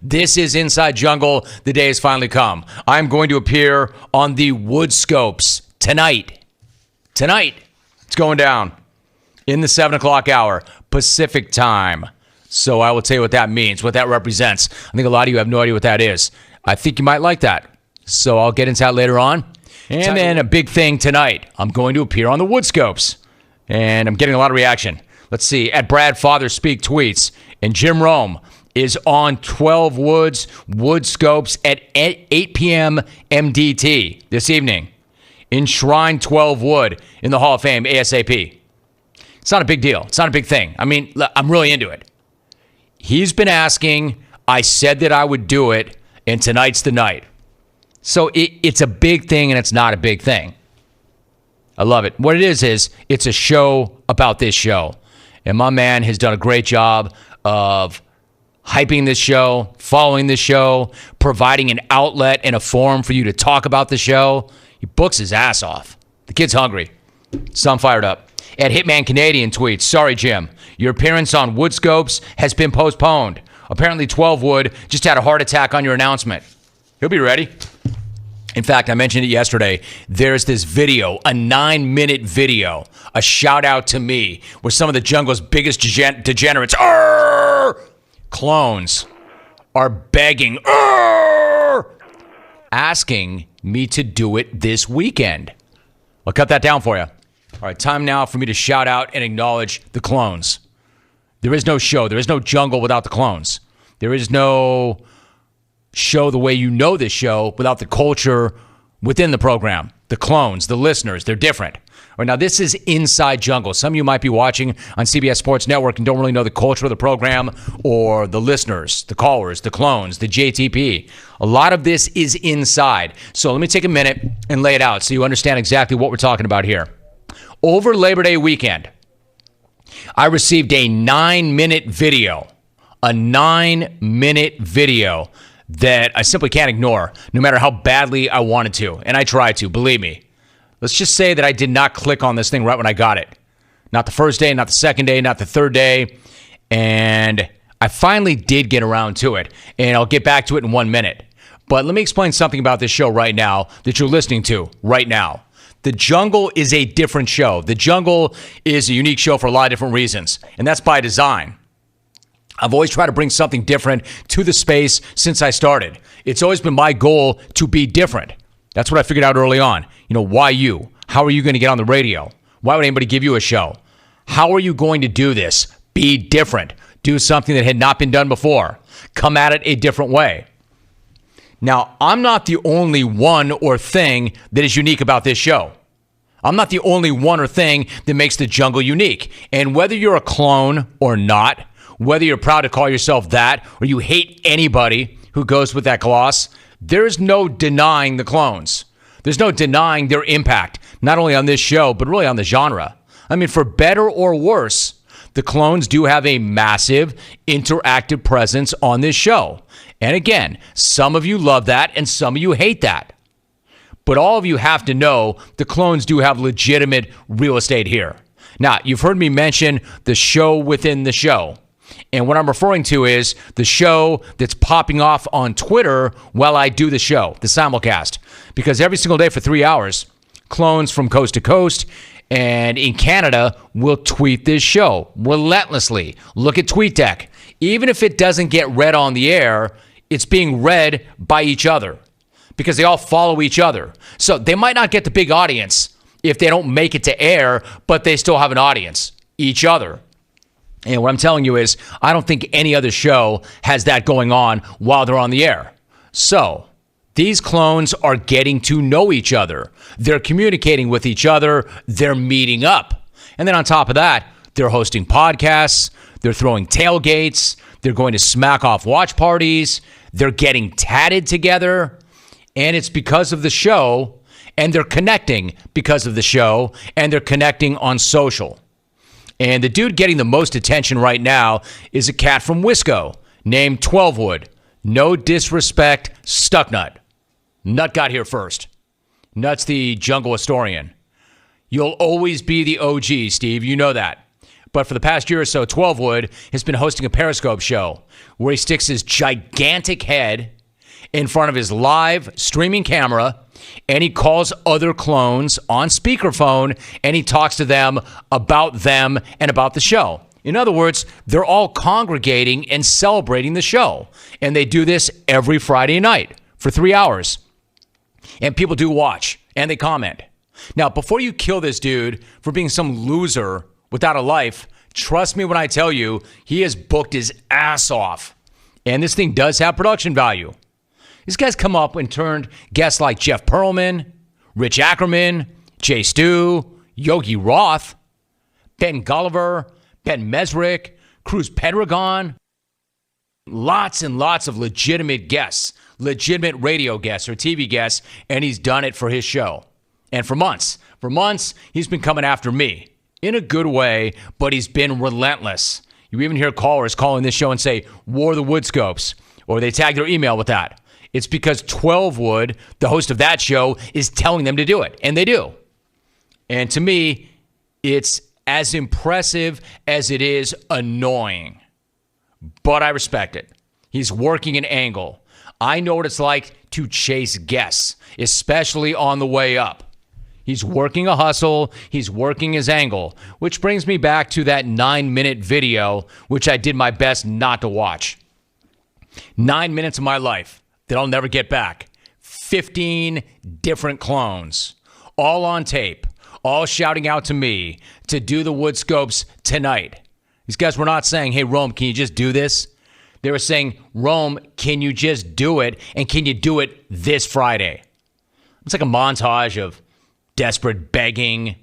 This is Inside Jungle. The day has finally come. I'm going to appear on the Woodscopes tonight. Tonight, it's going down in the 7 o'clock hour, Pacific time. So I will tell you what that means, what that represents. I think a lot of you have no idea what that is. I think you might like that. So I'll get into that later on. And then a big thing tonight. I'm going to appear on the Woodscopes. And I'm getting a lot of reaction. Let's see. At Brad Father Speak tweets. And Jim Rome is on 12 Woods, Woodscopes at 8 p.m. MDT this evening. Enshrine 12 Wood in the Hall of Fame ASAP. It's not a big deal. It's not a big thing. I mean, I'm really into it. He's been asking. I said that I would do it, and tonight's the night. So it's a big thing, and it's not a big thing. I love it. What it is it's a show about this show. And my man has done a great job of hyping this show, following this show, providing an outlet and a forum for you to talk about the show. He books his ass off. The kid's hungry. So I'm fired up. At Hitman Canadian tweets, sorry, Jim. Your appearance on Woodscopes has been postponed. Apparently 12 Wood just had a heart attack on your announcement. He'll be ready. In fact, I mentioned it yesterday. There's this video, a 9-minute video, a shout out to me, where some of the jungle's biggest degenerates, clones, are begging, asking me to do it this weekend. I'll cut that down for you. All right, time now for me to shout out and acknowledge the clones. There is no show. There is no jungle without the clones. There is no show the way you know this show without the culture within the program. The clones, the listeners, they're different. All right, now, this is Inside Jungle. Some of you might be watching on CBS Sports Network and don't really know the culture of the program or the listeners, the callers, the clones, the JTP. A lot of this is inside. So let me take a minute and lay it out so you understand exactly what we're talking about here. Over Labor Day weekend, I received a 9-minute video. A 9-minute video that I simply can't ignore, no matter how badly I wanted to. And I tried to, believe me. Let's just say that I did not click on this thing right when I got it. Not the first day, not the second day, not the third day. And I finally did get around to it. And I'll get back to it in 1 minute. But let me explain something about this show right now that you're listening to right now. The Jungle is a different show. The Jungle is a unique show for a lot of different reasons. And that's by design. I've always tried to bring something different to the space since I started. It's always been my goal to be different. That's what I figured out early on. You know, why you? How are you going to get on the radio? Why would anybody give you a show? How are you going to do this? Be different. Do something that had not been done before. Come at it a different way. Now, I'm not the only one or thing that is unique about this show. I'm not the only one or thing that makes the Jungle unique. And whether you're a clone or not, whether you're proud to call yourself that or you hate anybody who goes with that gloss, there's no denying the clones. There's no denying their impact, not only on this show, but really on the genre. I mean, for better or worse, the clones do have a massive interactive presence on this show. And again, some of you love that and some of you hate that. But all of you have to know the clones do have legitimate real estate here. Now, you've heard me mention the show within the show. And what I'm referring to is the show that's popping off on Twitter while I do the show, the simulcast. Because every single day for 3 hours, clones from coast to coast and in Canada will tweet this show relentlessly. Look at TweetDeck. Even if it doesn't get read on the air, it's being read by each other because they all follow each other. So they might not get the big audience if they don't make it to air, but they still have an audience, each other. And what I'm telling you is I don't think any other show has that going on while they're on the air. So these clones are getting to know each other. They're communicating with each other. They're meeting up. And then on top of that, they're hosting podcasts. They're throwing tailgates. They're going to smack off watch parties. They're getting tatted together. And it's because of the show. And they're connecting because of the show. And they're connecting on social. And the dude getting the most attention right now is a cat from Wisco named 12 Wood. No disrespect, Stucknut. Nut got here first. Nut's the jungle historian. You'll always be the OG, Steve. You know that. But for the past year or so, 12 Wood has been hosting a Periscope show where he sticks his gigantic head in front of his live streaming camera, and he calls other clones on speakerphone, and he talks to them and about the show. In other words, they're all congregating and celebrating the show. And they do this every Friday night for 3 hours. And people do watch, and they comment. Now, before you kill this dude for being some loser without a life, trust me when I tell you, he has booked his ass off. And this thing does have production value. These guys come up and turned guests like Jeff Pearlman, Rich Ackerman, Jay Stu, Yogi Roth, Ben Gulliver, Ben Mesrick, Cruz Pedregon. Lots and lots of legitimate guests, legitimate radio guests or TV guests, and he's done it for his show. And for months, he's been coming after me in a good way, but he's been relentless. You even hear callers calling this show and say, "War the Woodscopes," or they tag their email with that. It's because 12 Wood, the host of that show, is telling them to do it, and they do. And to me, it's as impressive as it is annoying. But I respect it. He's working an angle. I know what it's like to chase guests, especially on the way up. He's working a hustle. He's working his angle, which brings me back to that 9-minute video, which I did my best not to watch. 9 minutes of my life that I'll never get back. 15 different clones, all on tape, all shouting out to me to do the Woodscopes tonight. These guys were not saying, "Hey, Rome, can you just do this?" They were saying, "Rome, can you just do it? And can you do it this Friday?" It's like a montage of desperate begging.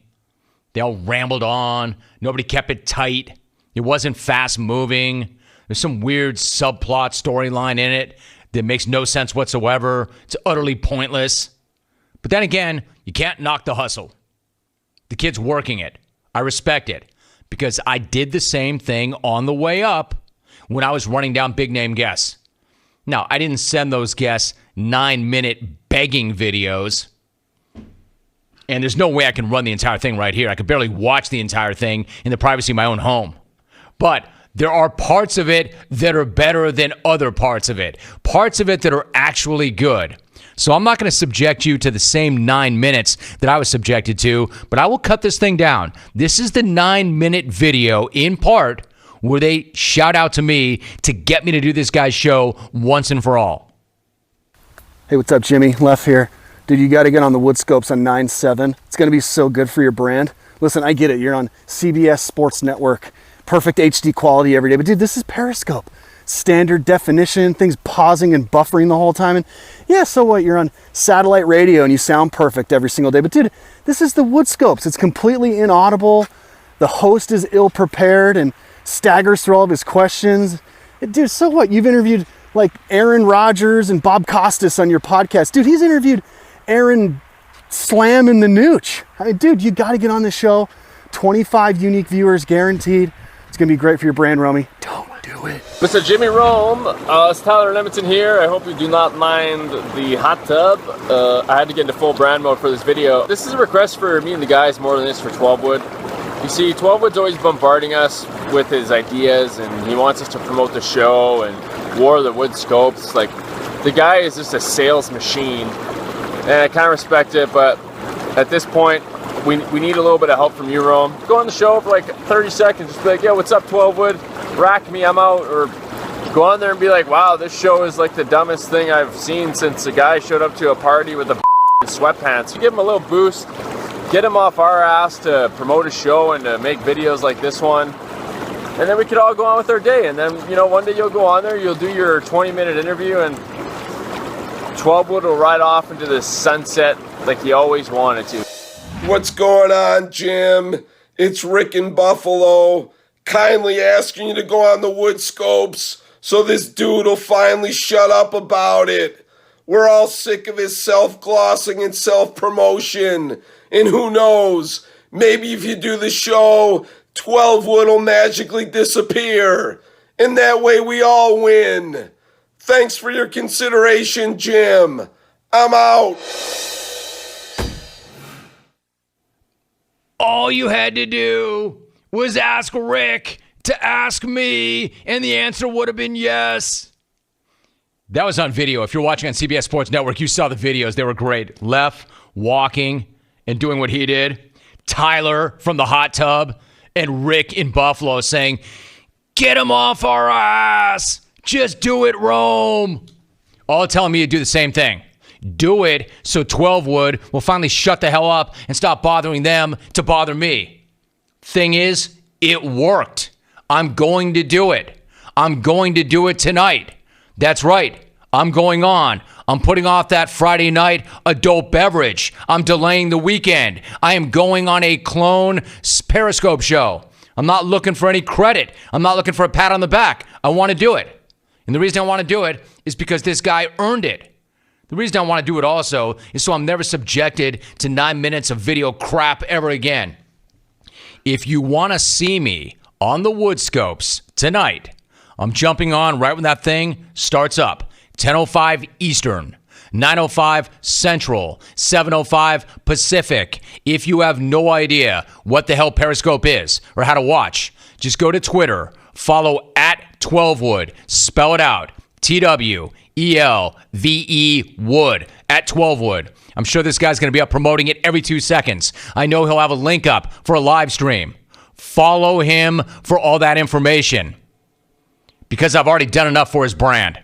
They all rambled on. Nobody kept it tight. It wasn't fast moving. There's some weird subplot storyline in it that makes no sense whatsoever. It's utterly pointless. But then again, you can't knock the hustle. The kid's working it. I respect it because I did the same thing on the way up when I was running down big name guests. Now, I didn't send those guests 9-minute begging videos. And there's no way I can run the entire thing right here. I could barely watch the entire thing in the privacy of my own home. But there are parts of it that are better than other parts of it. Parts of it that are actually good. So I'm not going to subject you to the same 9 minutes that I was subjected to, but I will cut this thing down. This is the 9-minute video in part where they shout out to me to get me to do this guy's show once and for all. Hey, what's up, Jimmy? Left here. Dude, you got to get on the Woodscopes on 9/7. It's going to be so good for your brand. Listen, I get it. You're on CBS Sports Network. Perfect HD quality every day. But dude, this is Periscope. Standard definition, things pausing and buffering the whole time. And yeah, so what? You're on satellite radio and you sound perfect every single day. But dude, this is the Woodscopes. It's completely inaudible. The host is ill-prepared and staggers through all of his questions. Dude, so what? You've interviewed like Aaron Rodgers and Bob Costas on your podcast. Dude, he's interviewed Aaron Slam and the Nooch. I mean, dude, you got to get on this show. 25 unique viewers guaranteed. It's going to be great for your brand, Romy. Don't do it. Mr. Jimmy Rome, it's Tyler Lemonton here. I hope you do not mind the hot tub. I had to get into full brand mode for this video. This is a request for me and the guys more than this for 12 Wood. You see, 12 Wood's always bombarding us with his ideas, and he wants us to promote the show and War the Woodscopes. Like, the guy is just a sales machine, and I kind of respect it, but at this point, we need a little bit of help from you, Rome. Go on the show for like 30 seconds, just be like, "Yeah, what's up, 12 Wood? Rack me, I'm out." Or go on there and be like, "Wow, this show is like the dumbest thing I've seen since a guy showed up to a party with a sweatpants." You give him a little boost, get him off our ass to promote a show and to make videos like this one. And then we could all go on with our day. And then, you know, one day you'll go on there, you'll do your 20-minute interview, and 12 Wood will ride off into the sunset like he always wanted to. What's going on, Jim? It's Rick in Buffalo. Kindly asking you to go on the Woodscopes so this dude will finally shut up about it. We're all sick of his self-glossing and self-promotion. And who knows, maybe if you do the show, 12 Wood will magically disappear. And that way we all win. Thanks for your consideration, Jim. I'm out. All you had to do was ask Rick to ask me, and the answer would have been yes. That was on video. If you're watching on CBS Sports Network, you saw the videos. They were great. Left, walking, and doing what he did. Tyler from the hot tub, and Rick in Buffalo saying, get him off our ass. Just do it, Rome. All telling me to do the same thing. Do it so 12 Wood will finally shut the hell up and stop bothering them to bother me. Thing is, it worked. I'm going to do it. I'm going to do it tonight. That's right. I'm going on. I'm putting off that Friday night adult beverage. I'm delaying the weekend. I am going on a clone Periscope show. I'm not looking for any credit. I'm not looking for a pat on the back. I want to do it. And the reason I want to do it is because this guy earned it. The reason I want to do it also is so I'm never subjected to 9 minutes of video crap ever again. If you want to see me on the Woodscopes tonight, I'm jumping on right when that thing starts up. 10:05 Eastern, 9:05 Central, 7:05 Pacific. If you have no idea what the hell Periscope is or how to watch, just go to Twitter, follow at 12Wood, spell it out, TWELVE Wood, at 12Wood. I'm sure this guy's going to be up promoting it every 2 seconds. I know he'll have a link up for a live stream. Follow him for all that information because I've already done enough for his brand.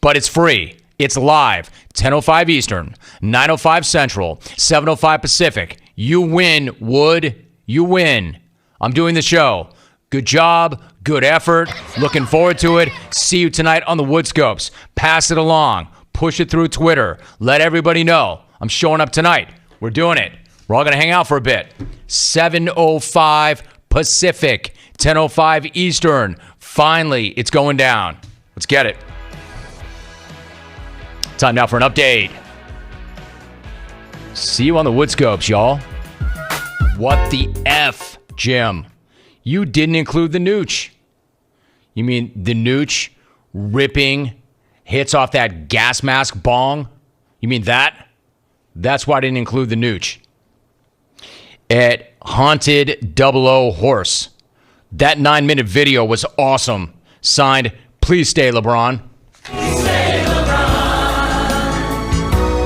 But it's free. It's live. 10:05 Eastern, 9:05 Central, 7:05 Pacific. You win, Wood. You win. I'm doing the show. Good job. Good effort. Looking forward to it. See you tonight on the Woodscopes. Pass it along. Push it through Twitter. Let everybody know. I'm showing up tonight. We're doing it. We're all going to hang out for a bit. 7:05 Pacific, 10:05 Eastern. Finally, it's going down. Let's get it. Time now for an update. See you on the Woodscopes, y'all. What the F, Jim? You didn't include the nooch. You mean the nooch ripping hits off that gas mask bong? You mean that? That's why I didn't include the nooch. At Haunted 00 Horse. That 9-minute video was awesome. Signed, please stay LeBron. Please stay LeBron.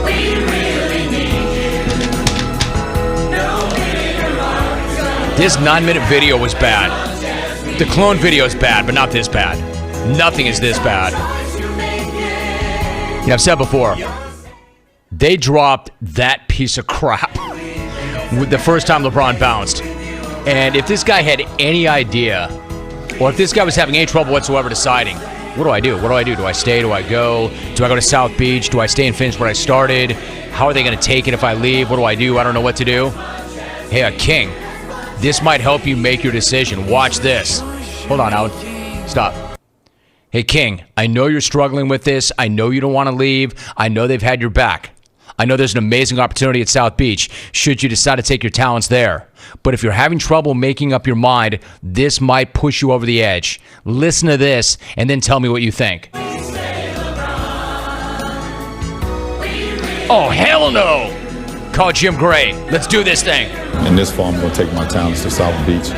We really need you. No bigger arms. This 9-minute video was bad. The clone video is bad, but not this bad. Nothing is this bad. Yeah, I've said before, they dropped that piece of crap with the first time LeBron bounced. And if this guy had any idea, or if this guy was having any trouble whatsoever deciding, what do I do? What do I do? Do I stay? Do I go? Do I go to South Beach? Do I stay and finish where I started? How are they going to take it if I leave? What do I do? I don't know what to do. Hey, King, this might help you make your decision. Watch this. Hold on, Howard. Stop. Hey, King, I know you're struggling with this. I know you don't want to leave. I know they've had your back. I know there's an amazing opportunity at South Beach should you decide to take your talents there. But if you're having trouble making up your mind, this might push you over the edge. Listen to this and then tell me what you think. Oh, hell no! Call Jim Gray. Let's do this thing. And this fall, I'm going to take my talents to South Beach.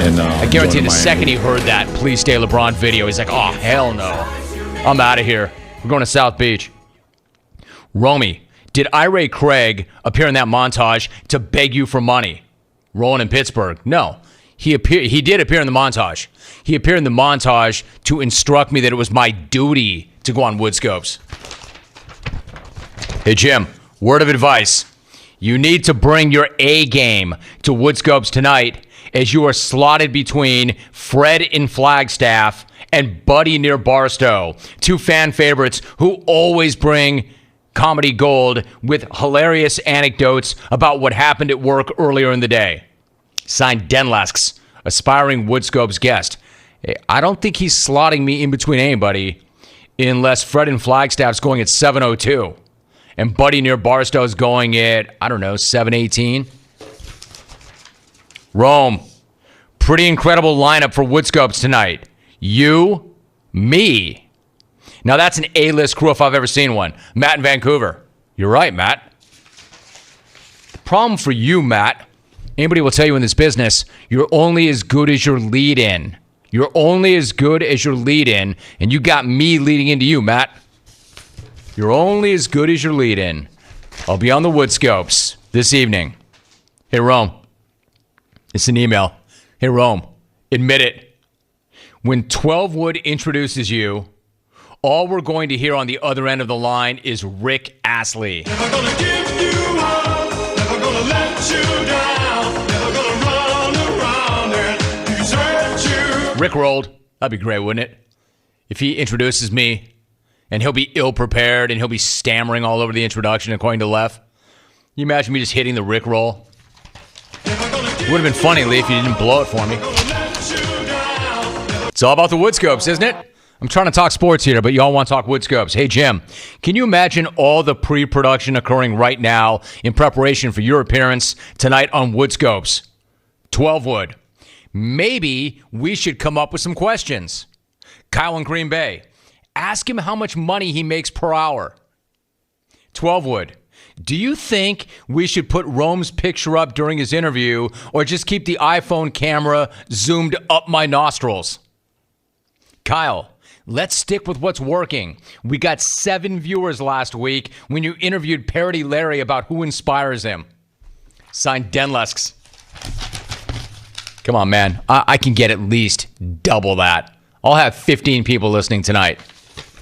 And I guarantee the second he heard that Please Stay LeBron video, he's like, oh, hell no. I'm out of here. We're going to South Beach. Romy, did Ira Craig appear in that montage to beg you for money? Rolling in Pittsburgh. No. He did appear in the montage. He appeared in the montage to instruct me that it was my duty to go on Woodscopes. Hey, Jim, word of advice. You need to bring your A game to Woodscopes tonight as you are slotted between Fred in Flagstaff and Buddy near Barstow, two fan favorites who always bring comedy gold with hilarious anecdotes about what happened at work earlier in the day. Signed Denlasks, aspiring Woodscopes guest. I don't think he's slotting me in between anybody unless Fred in Flagstaff's going at 7:02 and Buddy near Barstow's going at, I don't know, 7:18. Rome, pretty incredible lineup for Woodscopes tonight. You, me. Now that's an A-list crew if I've ever seen one. Matt in Vancouver. You're right, Matt. The problem for you, Matt, Anybody will tell you in this business, you're only as good as your lead in. You're only as good as your lead in, and you got me leading into you, Matt. You're only as good as your lead in. I'll be on the Woodscopes this evening. Hey, Rome. It's an email. Hey, Rome. Admit it. When 12 Wood introduces you, all we're going to hear on the other end of the line is Rick Astley. Never gonna give you up, never gonna let you down, never gonna run around and desert you. Rick rolled. That'd be great, wouldn't it? If he introduces me, and he'll be ill-prepared, and he'll be stammering all over the introduction according to Lef. You imagine me just hitting the Rick roll? It would have been funny, Lee, if you didn't blow it for me. It's all about the Woodscopes, isn't it? I'm trying to talk sports here, but y'all want to talk Woodscopes. Hey, Jim, can you imagine all the pre-production occurring right now in preparation for your appearance tonight on Woodscopes? 12 Wood. Maybe we should come up with some questions. Kyle in Green Bay. Ask him how much money he makes per hour. 12 Wood. Do you think we should put Rome's picture up during his interview or just keep the iPhone camera zoomed up my nostrils? Kyle. Let's stick with what's working. We got 7 viewers last week when you interviewed Parody Larry about who inspires him. Signed Denlesks. Come on, man. I can get at least double that. I'll have 15 people listening tonight.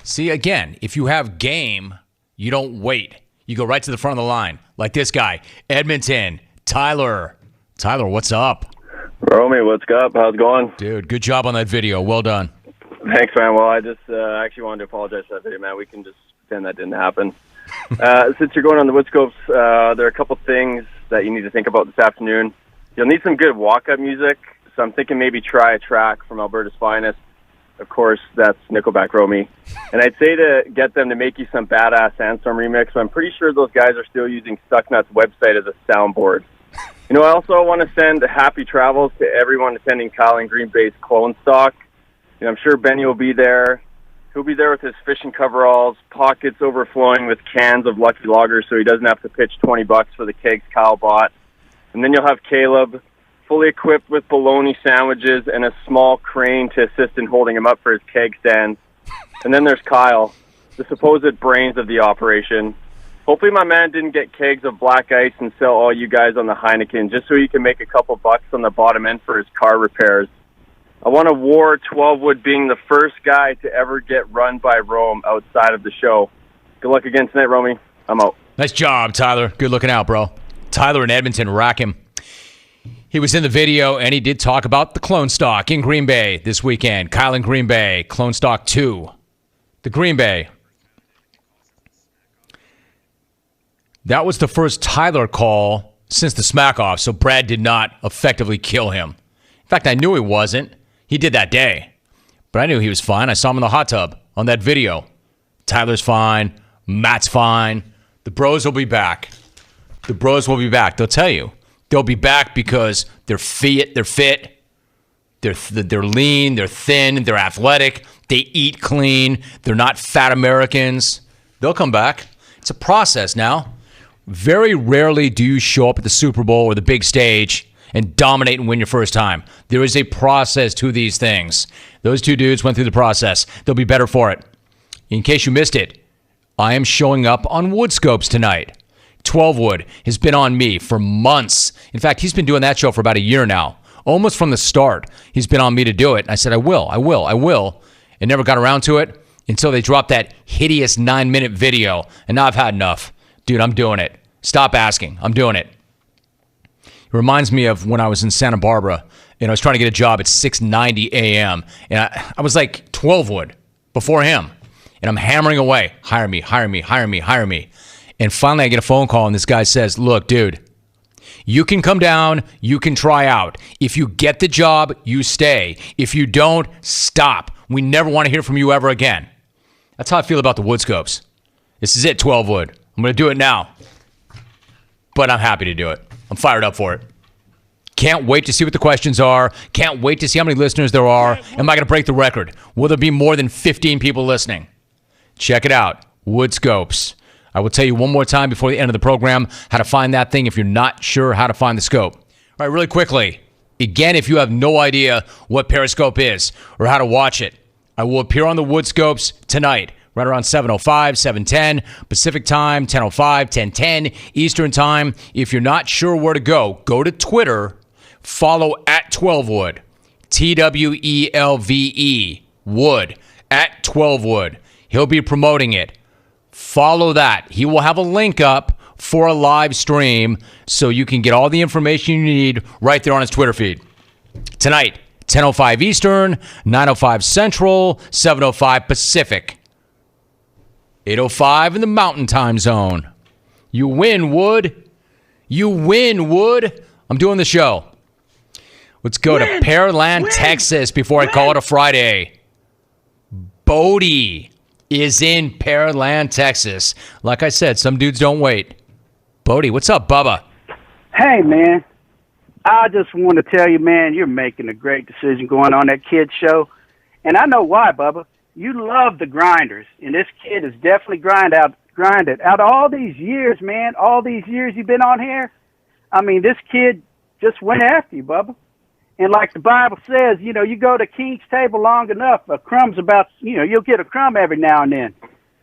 See, again, if you have game, you don't wait. You go right to the front of the line. Like this guy, Edmonton, Tyler. Tyler, what's up? Romy, what's up? How's it going? Dude, good job on that video. Well done. Thanks, man. Well, I just actually wanted to apologize for that video, man. We can just pretend that didn't happen. Since you're going on the Woodscopes, there are a couple things that you need to think about this afternoon. You'll need some good walk-up music, so I'm thinking maybe try a track from Alberta's Finest. Of course, that's Nickelback Romy. And I'd say to get them to make you some badass Sandstorm remix, but I'm pretty sure those guys are still using Stucknut's website as a soundboard. You know, I also want to send happy travels to everyone attending Kyle and Green Bay's Clone Stock. You know, I'm sure Benny will be there. He'll be there with his fishing coveralls, pockets overflowing with cans of Lucky Lager so he doesn't have to pitch $20 for the kegs Kyle bought. And then you'll have Caleb, fully equipped with bologna sandwiches and a small crane to assist in holding him up for his keg stand. And then there's Kyle, the supposed brains of the operation. Hopefully my man didn't get kegs of black ice and sell all you guys on the Heineken just so he can make a couple bucks on the bottom end for his car repairs. I want to war 12 Wood being the first guy to ever get run by Rome outside of the show. Good luck again tonight, Romy. I'm out. Nice job, Tyler. Good looking out, bro. Tyler in Edmonton, rack him. He was in the video, and he did talk about the Clone Stock in Green Bay this weekend. Kyle in Green Bay, Clone Stock 2. The Green Bay. That was the first Tyler call since the smack-off, so Brad did not effectively kill him. In fact, I knew he wasn't. He did that day. But I knew he was fine. I saw him in the hot tub on that video. Tyler's fine. Matt's fine. The bros will be back. The bros will be back. They'll tell you. They'll be back because they're fit. They're lean. They're thin. They're athletic. They eat clean. They're not fat Americans. They'll come back. It's a process now. Very rarely do you show up at the Super Bowl or the big stage and dominate and win your first time. There is a process to these things. Those two dudes went through the process. They'll be better for it. In case you missed it, I am showing up on Woodscopes tonight. 12 Wood has been on me for months. In fact, he's been doing that show for about a year now. Almost from the start, he's been on me to do it. And I said, I will. And never got around to it until they dropped that hideous 9-minute video. And now I've had enough. Dude, I'm doing it. Stop asking. I'm doing it. It reminds me of when I was in Santa Barbara and I was trying to get a job at 6:90 a.m. And I was like 12 Wood before him. And I'm hammering away. Hire me. And finally I get a phone call and this guy says, look, dude, you can come down. You can try out. If you get the job, you stay. If you don't, stop. We never want to hear from you ever again. That's how I feel about the Woodscopes. This is it, 12 Wood. I'm going to do it now. But I'm happy to do it. I'm fired up for it. Can't wait to see what the questions are. Can't wait to see how many listeners there are. Am I going to break the record? Will there be more than 15 people listening? Check it out. Woodscopes. I will tell you one more time before the end of the program how to find that thing if you're not sure how to find the scope. All right, really quickly. Again, if you have no idea what Periscope is or how to watch it, I will appear on the Woodscopes tonight, right around 7:05, 7:10 Pacific time, 10:05, 10:10 Eastern time. If you're not sure where to go to Twitter, follow at 12wood, TWELVE, Wood, at 12wood. He'll be promoting it. Follow that. He will have a link up for a live stream so you can get all the information you need right there on his Twitter feed. Tonight, 10:05 Eastern, 9:05 Central, 7:05 Pacific, 8:05 in the Mountain Time Zone. You win, Wood. You win, Wood. I'm doing the show. Let's go to Pearland, Texas before I call it a Friday. Bodie is in Pearland, Texas. Like I said, some dudes don't wait. Bodie, what's up, Bubba? Hey, man. I just want to tell you, man, you're making a great decision going on that kid show. And I know why, Bubba. You love the grinders. And this kid has definitely grinded out all these years, man. All these years you've been on here. I mean, this kid just went after you, Bubba. And like the Bible says, you know, you go to King's table long enough, you'll get a crumb every now and then.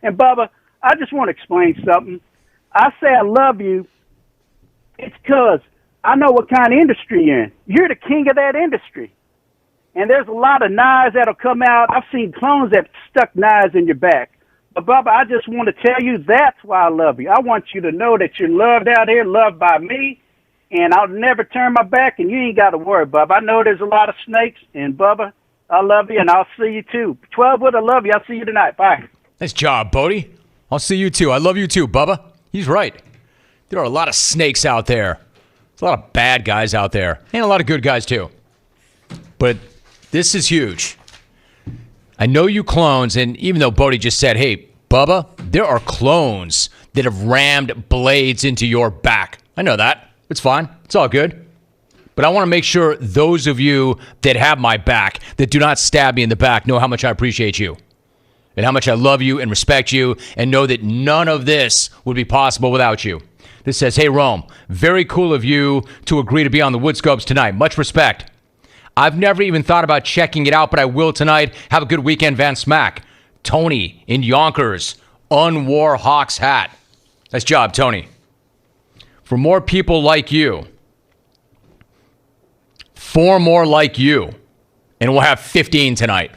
And Bubba, I just want to explain something. I say I love you, it's because I know what kind of industry you're in. You're the king of that industry. And there's a lot of knives that'll come out. I've seen clones that stuck knives in your back. But, Bubba, I just want to tell you that's why I love you. I want you to know that you're loved out here, loved by me, and I'll never turn my back, and you ain't got to worry, Bubba. I know there's a lot of snakes, and, Bubba, I love you, and I'll see you, too. 12wood, I love you. I'll see you tonight. Bye. Nice job, Bodie. I'll see you, too. I love you, too, Bubba. He's right. There are a lot of snakes out there. There's a lot of bad guys out there, and a lot of good guys, too. But this is huge. I know you clones, and even though Bodie just said, hey, Bubba, there are clones that have rammed blades into your back. I know that. It's fine. It's all good. But I want to make sure those of you that have my back, that do not stab me in the back, know how much I appreciate you and how much I love you and respect you and know that none of this would be possible without you. This says, hey, Rome, very cool of you to agree to be on the Woodscopes tonight. Much respect. I've never even thought about checking it out, but I will tonight. Have a good weekend, Van Smack. Tony in Yonkers, unwore Hawks hat. Nice job, Tony. For more people like you, 4 more like you, and we'll have 15 tonight.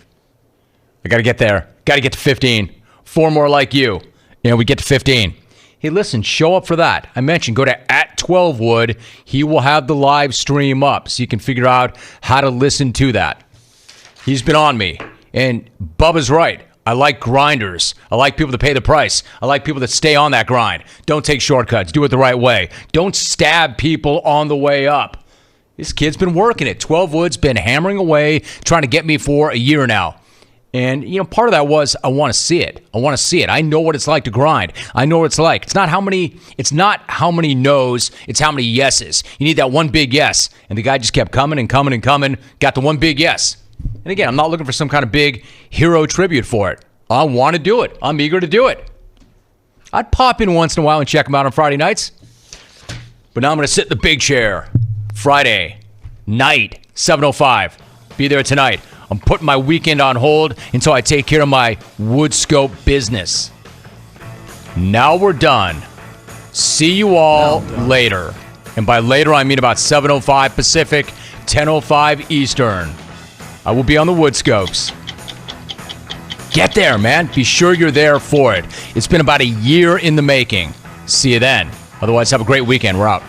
I got to get there. Got to get to 15. 4 more like you, and we get to 15. Hey, listen, show up for that. I mentioned go to at 12wood. He will have the live stream up so you can figure out how to listen to that. He's been on me. And Bubba's right. I like grinders. I like people that pay the price. I like people that stay on that grind. Don't take shortcuts. Do it the right way. Don't stab people on the way up. This kid's been working it. 12wood's been hammering away, trying to get me for a year now. And, you know, part of that was I want to see it. I want to see it. I know what it's like to grind. I know what it's like. It's not how many no's, it's how many yeses. You need that one big yes. And the guy just kept coming and coming and coming, got the one big yes. And again, I'm not looking for some kind of big hero tribute for it. I want to do it. I'm eager to do it. I'd pop in once in a while and check them out on Friday nights. But now I'm going to sit in the big chair. Friday night, 7:05. Be there tonight. I'm putting my weekend on hold until I take care of my Woodscope business. Now we're done. See you all later. And by later, I mean about 7:05 Pacific, 10:05 Eastern. I will be on the Woodscopes. Get there, man. Be sure you're there for it. It's been about a year in the making. See you then. Otherwise, have a great weekend. We're out.